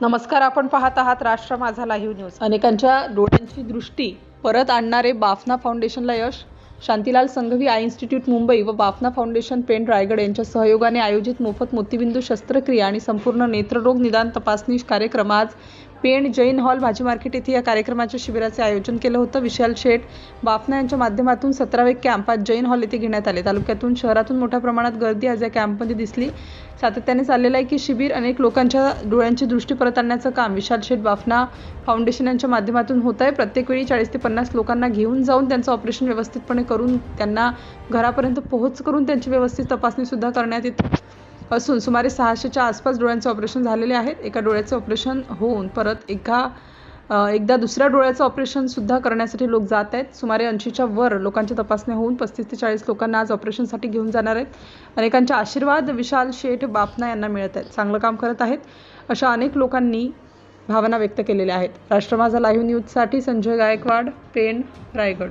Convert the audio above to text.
नमस्कार, आपण पाहत आहात राष्ट्र माझा लाईव्ह न्यूज। अनेकांच्या डोळ्यांची दृष्टी परत आणणारे बाफना फाउंडेशनला यश। शांतीलाल संघवी आय इन्स्टिट्यूट मुंबई व बाफना फाउंडेशन पेण रायगड यांच्या सहयोगाने आयोजित मोफत मोतीबिंदू शस्त्रक्रिया आणि संपूर्ण नेत्ररोग निदान तपासणी कार्यक्रम आज पेण जैन हॉल भाजी मार्केट येथे या कार्यक्रमाच्या शिबिराचे आयोजन केलं होतं। विशाल शेठ बाफना यांच्या माध्यमातून 17वे कॅम्प आज जैन हॉल येथे घेण्यात आले। तालुक्यातून शहरातून मोठ्या प्रमाणात गर्दी आज या कॅम्पमध्ये दिसली। सातत्याने चाललेलं आहे की शिबिर अनेक लोकांच्या डोळ्यांची दृष्टी परत आणण्याचं काम विशाल शेठ बाफना फाउंडेशन यांच्या माध्यमातून होत आहे। प्रत्येक वेळी 40 ते 50 लोकांना घेऊन जाऊन त्यांचं ऑपरेशन व्यवस्थितपणे करून त्यांना घरापर्यंत पोहोच करून त्यांची व्यवस्थित तपासणी सुद्धा करण्यात येते असून सुमारे 600च्या आसपास डोळ्यांचे ऑपरेशन झालेले आहेत। एका डोळ्याचे ऑपरेशन होऊन परत एकदा दुसऱ्या डोळ्याचं ऑपरेशन सुद्धा करण्यासाठी लोक जात आहेत। सुमारे 80च्या वर लोकांच्या तपासण्या होऊन 35 ते 40 लोकांना आज ऑपरेशनसाठी घेऊन जाणार आहेत। अनेकांचे आशीर्वाद विशाल शेठ बाफना यांना मिळत आहेत। चांगलं काम करत आहेत अशा अनेक लोकांनी भावना व्यक्त केलेल्या आहेत। राष्ट्र माझा लाईव्ह न्यूजसाठी संजय गायकवाड, पेण, रायगड।